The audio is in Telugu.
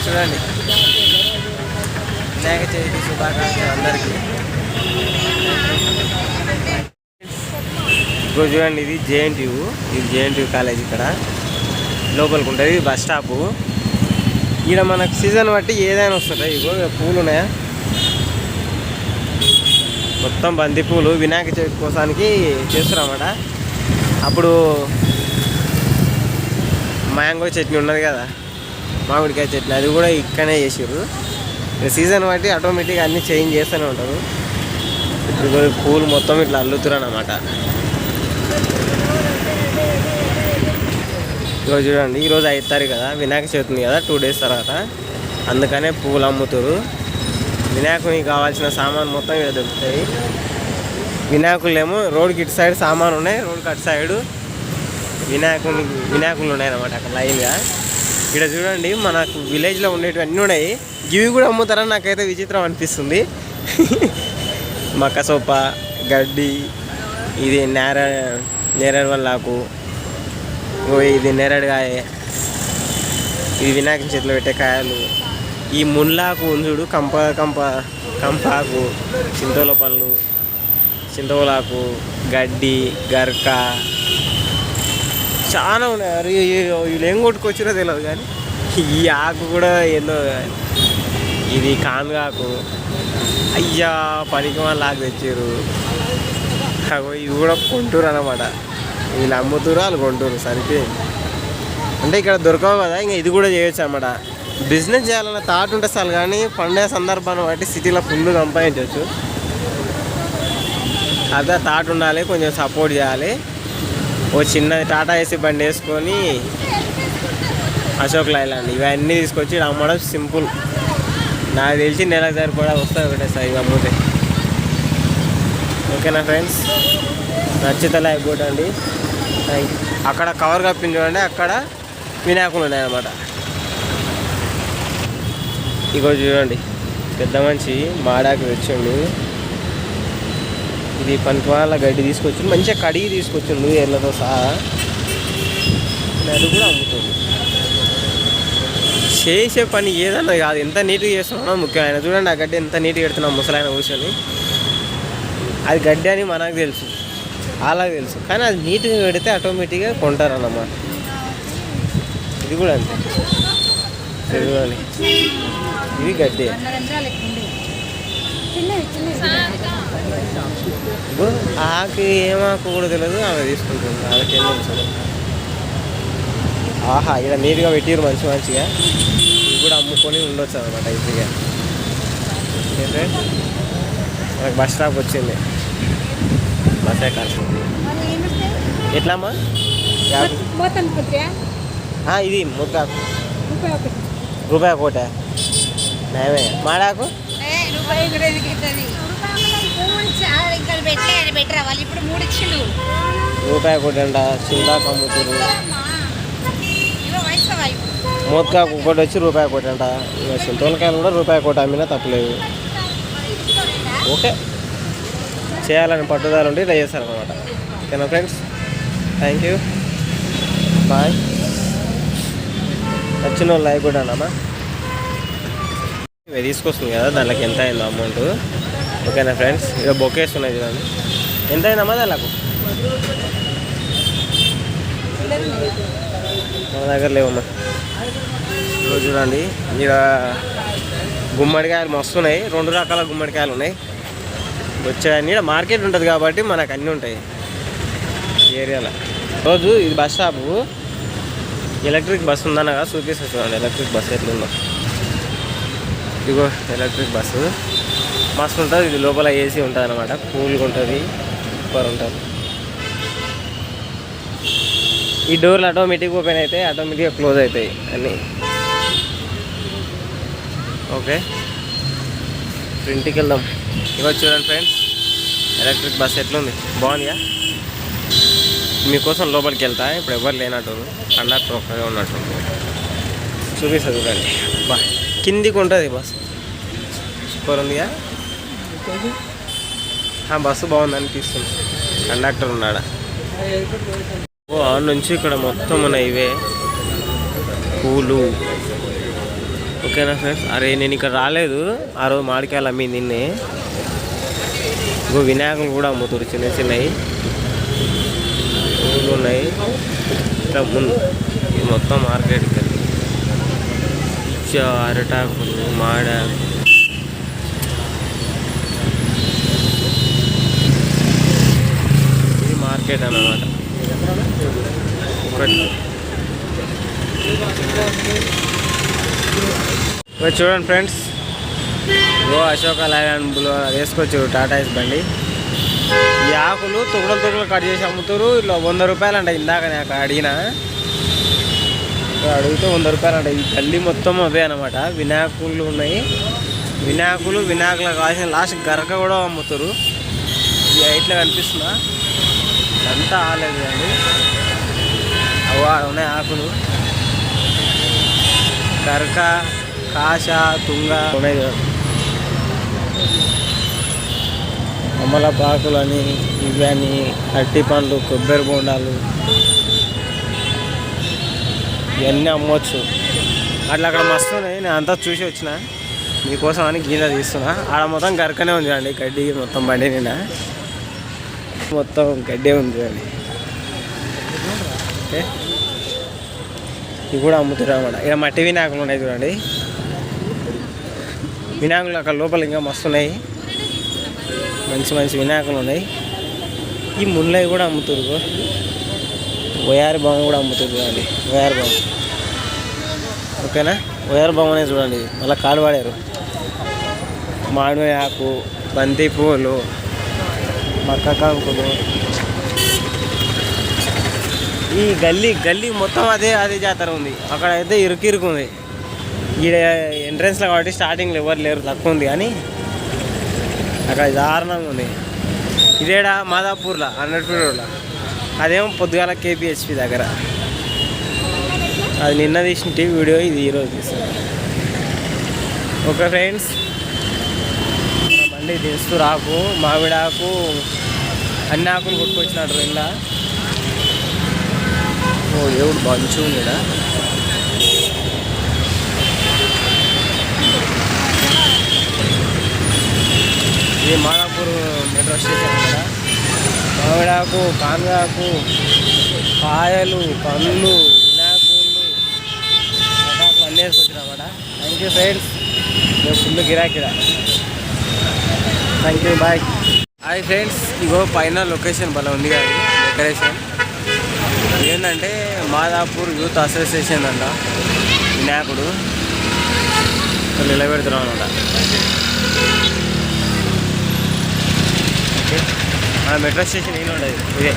చూడండి, వినాయక చవితి శుభాకాంక్షలు అందరికీ. ఇప్పుడు చూడండి, ఇది జేఎన్టీయూ కాలేజ్. ఇక్కడ లోపలికి ఉంటుంది బస్ స్టాపు. ఇక్కడ మనకు సీజన్ బట్టి ఏదైనా వస్తుంది. ఇగో పూలు ఉన్నాయా, మొత్తం బంతి పూలు వినాయక చవితి కోసానికి చేస్తున్నారన్నమాట. అప్పుడు మ్యాంగో చట్నీ ఉన్నది కదా, మామిడికాయ చట్నీ, అది కూడా ఇక్కడనే చేసారు. సీజన్ బట్టి ఆటోమేటిక్గా అన్నీ చేంజ్ చేస్తూనే ఉంటారు. ఇప్పుడు పూలు మొత్తం ఇట్లా అల్లుతున్నారు అన్నమాట. ఈరోజు చూడండి, ఈరోజు 5 తారీఖు కదా, వినాయక చవితి కదా, 2 days తర్వాత, అందుకనే పూలు అమ్ముతారు. వినాయకునికి కావాల్సిన సామాన్ మొత్తం ఇక్కడ దొరుకుతాయి. వినాయకులేమో రోడ్కి ఇటు సైడ్ సామాన్ ఉన్నాయి, రోడ్కి అటు సైడు వినాయకులు ఉన్నాయన్నమాట అక్కడ లైన్గా. ఇక్కడ చూడండి, మనకు విలేజ్లో ఉండేటివి అన్నీ ఉన్నాయి. ఇవి కూడా అమ్ముతారని నాకైతే విచిత్రం అనిపిస్తుంది. మక్క సొప్ప, గడ్డి, ఇది నేరేడు వల్లాకు, ఇది నేరేడుకాయ, ఇది వినాయకుని చేతిలో పెట్టే కాయలు, ఈ ముళ్ళాకు ఉంచుడు, కంపాకు, చింతోల పళ్ళు, చింతోలాకు, గడ్డి, గరక, చాలా ఉన్నాయి. వీళ్ళు ఏం కొట్టుకొచ్చిరో తెలియదు కానీ ఈ ఆకు కూడా ఏందో, ఇది కాంగాకు. అయ్యా, పనికి వాళ్ళు ఆకు తెచ్చారు. ఇవి కూడా కొంటూరు అన్నమాట. వీళ్ళు అమ్ముతారు, వాళ్ళు కొంటూరు, సరిపోయింది. అంటే ఇక్కడ దొరకవు కదా, ఇంకా ఇది కూడా చేయొచ్చు అన్నమాట. బిజినెస్ చేయాలన్న థాట్ ఉంటే చాలు, కానీ పండే సందర్భాన్ని బట్టి సిటీలో ఫుల్ సంపాదించవచ్చు. అదే థాట్ ఉండాలి, కొంచెం సపోర్ట్ చేయాలి. ఓ చిన్న టాటా ఏసీ బండి వేసుకొని అశోక్ లైలాండ్ ఇవన్నీ తీసుకొచ్చి అమ్మడం సింపుల్. నాకు తెలిసి నెలకు సరిపడా వస్తాయి ఒకటేసారి ఇవి అమ్ముతే. ఓకేనా ఫ్రెండ్స్, నచ్చితే లైక్ కొట్టండి. Thank you. అక్కడ కవర్ కప్పింది చూడండి, అక్కడ వినాయకులు ఉన్నాయన్నమాట. ఇగో చూడండి, పెద్ద మనిషి మాడాకు తెచ్చిండు. ఇది పనికి వాళ్ళ గడ్డి తీసుకొచ్చిండు, మంచిగా కడిగి తీసుకొచ్చిండు ఎర్లతో సహా. అది కూడా అమ్ముతుంది. చేసే పని ఏదన్నా కాదు, ఎంత నీట్గా చేస్తున్నామో ముఖ్యం. ఆయన చూడండి, ఆ గడ్డి ఎంత నీట్గా పెడుతున్నాం ముసలాయన కూర్చొని. అది గడ్డి అని మనకు తెలుసు, అలాగే తెలుసు, కానీ అది నీట్గా పెడితే ఆటోమేటిక్గా కొంటారన్నమాట. ఇది కూడా అంతే. చూడండి, ఇది గడ్డి. ఆకు ఏమాకు కూడా తెలియదు, ఆమె తీసుకుంటుంది. ఆమెకి ఏం తెలుసు. ఆహా, ఇక్కడ నీట్గా పెట్టిరు మంచిగా. ఇవి కూడా అమ్ముకొని ఉండొచ్చు అనమాట ఈజీగా. ఓకే, మనకు బస్ స్టాప్ వచ్చింది. బస్ ఎక్కాల్సి ఎట్లమ్మా? ఇది ముక్కాకు రూపాయి కోట, మేమే మాడాకు రూపాయి కోట అంట. చింతాకు అమ్ముతారు. మోత్కాకు ఒకటి వచ్చి రూపాయి కోట అంట. ఇక చింతోలకాయలు కూడా రూపాయి కోట అమ్మినా తప్పలేదు. ఓకే, చేయాలని పట్టుదల ఉండి ఇలా చేస్తారనమాట. ఓకేనా ఫ్రెండ్స్, థ్యాంక్ యూ, బాయ్. నచ్చిన వాళ్ళు లైక్ కూడా అన్నమ్మా. ఇవి తీసుకొస్తుంది కదా, దానికి ఎంత అయిందో అమౌంట్. ఓకేనా ఫ్రెండ్స్, ఇక బొకేస్ ఉన్నాయి చూడండి. ఎంత అయిందమ్మా దానికి? మన దగ్గర లేవమ్మా. ఈరోజు చూడండి, ఇక గుమ్మడికాయలు మస్తున్నాయి. 2 రకాల గుమ్మడికాయలు ఉన్నాయి. వచ్చాయని ఇక్కడ మార్కెట్ ఉంటుంది కాబట్టి మనకు అన్నీ ఉంటాయి ఈ ఏరియాలో. రోజు ఇది బస్ స్టాపు. ఎలక్ట్రిక్ బస్సు ఉందనగా చూపిస్తా చూడండి, ఎలక్ట్రిక్ బస్సు ఎట్లుందో. ఇదిగో ఎలక్ట్రిక్ బస్సు మస్తు ఉంటుంది. ఇది లోపల ఏసీ ఉంటుంది అనమాట, కూల్గా ఉంటుంది, సూపర్ ఉంటుంది. ఈ డోర్లు ఆటోమేటిక్గా ఓపెన్ అవుతాయి, ఆటోమేటిక్గా క్లోజ్ అవుతాయి అన్నీ. ఓకే, ఇంటికి వెళ్దాం. ఇవ్వచ్చు చూడండి ఫ్రెండ్స్, ఎలక్ట్రిక్ బస్ ఎట్లుంది, బాగుందిగా. మీకోసం లోపలికి వెళ్తా. ఇప్పుడు ఎవరు లేనట్టు, కండక్టర్ ఒక్కడే ఉన్నట్టు చూపిస్తా చూడండి. బా కిందికి ఉంటుంది బస్సు, సూపర్ ఉందిగా. బస్సు బాగుంది అనిపిస్తుంది. కండక్టర్ ఉన్నాడా? ఓ ఆడ నుంచి ఇక్కడ మొత్తం ఉన్నాయి ఇవే పూలు. ఓకేనా ఫ్రెండ్స్. అరే నేను ఇక్కడ రాలేదు ఆ రోజు మామిడికాయలు అమ్మి నిన్నే. ఇంకో వినాయకులు కూడా అమ్ముతారు చిన్న చిన్నవి పూలు ఉన్నాయి. ఇట్లా ముందు మొత్తం మార్కెట్ అరటాకులు మామిడాకు ఇది మార్కెట్ అన్నమాట. చూడండి ఫ్రెండ్స్, అశోక లైలాండ్ వేసుకొచ్చారు టాటా ఏస్ బండి. ఈ ఆకులు తుగుడలు కట్ చేసి అమ్ముతారు. ఇట్లా 100 రూపాయలు అంట. ఇందాక నాకు అడిగితే 100 రూపాయలు అంట. ఈ గల్లీ మొత్తం అవే అనమాట. వినాయకులు ఉన్నాయి. వినాయకులకు కావాల్సిన లాస్ట్ గరక కూడా అమ్ముతారు. ఈ హైట్లో కనిపిస్తుందా అంతా ఆలేదు అండి. అవి ఉన్నాయి ఆకులు. గరక, కాశ, తుంగ ఉన్నాయి కదా. అమలపాకులు అని ఇవి అని అరటి పండ్లు, కొబ్బరి బొండాలు ఇవన్నీ అమ్మవచ్చు. అట్లా అక్కడ మస్తు ఉన్నాయి. నేను అంతా చూసి వచ్చిన మీకోసం అని గీత తీస్తున్నా. ఆడ మొత్తం గరకనే ఉంది అండి. గడ్డి మొత్తం బండి నిండా మొత్తం గడ్డే ఉంది అండి. ఓకే, ఇవి కూడా అమ్ముతారు అన్నమాట. ఇక్కడ మట్టి వినాయకులు ఉన్నాయి చూడండి. వినాయకులు అక్కడ లోపల ఇంకా మస్తు ఉన్నాయి. మంచి వినాయకులు ఉన్నాయి. ఈ ముళ్ళవి కూడా అమ్ముతారు. వయారి బొమ్మ కూడా అమ్ముతారు చూడండి. వయారి బొమ్మ ఓకేనా. వయారి బొమ్మనే చూడండి. మళ్ళీ కాలు వాడారు. మామిడి ఆకు, బంతి పువ్వులు, మక్క కాంకులు. ఈ గల్లీ మొత్తం అదే జాతర ఉంది. అక్కడ అయితే ఇరుకు ఉంది. ఈ ఎంట్రన్స్లో కాబట్టి స్టార్టింగ్లో ఎవరు లేరు, తక్కువ ఉంది. కానీ అక్కడ దారుణంగా ఉంది. ఇదేడా మాదాపూర్లో 100 రోడ్లో. అదేమో పొద్దుగాల KPHP దగ్గర. అది నిన్న తీసిన వీడియో, ఇది ఈరోజు తీస్తాను. ఓకే ఫ్రెండ్స్, బండి తీస్తూ రాకు, మామిడాకు, అన్ని ఆకులు కొట్టుకొచ్చినట్టు ఇలా. ఓ దేవుడు మంచి ఉంది ఇక్కడ. ఇది మాదాపూర్ మెట్రో స్టేషన్ కదా. మామిడాకు, కాంగాకు, కాయలు, పండ్లు, వినాయకుళ్ళు, పటాకులు అన్నీ వేసుకొచ్చిన అన్నమాట. Thank you friends. మేము ఫుల్ గిరాకిరా. Thank you, bye. Hi friends, ఇగో పైన లొకేషన్ భలే ఉంది కానీ డెకరేషన్ ఏంటంటే మాదాపూర్ యూత్ అసోసియేషన్ అంట. వినాయకుడు నిలబెడుతున్నాం అనమాట. ఓకే, మన మెట్రో స్టేషన్ ఏమి ఉండదు ఇదే.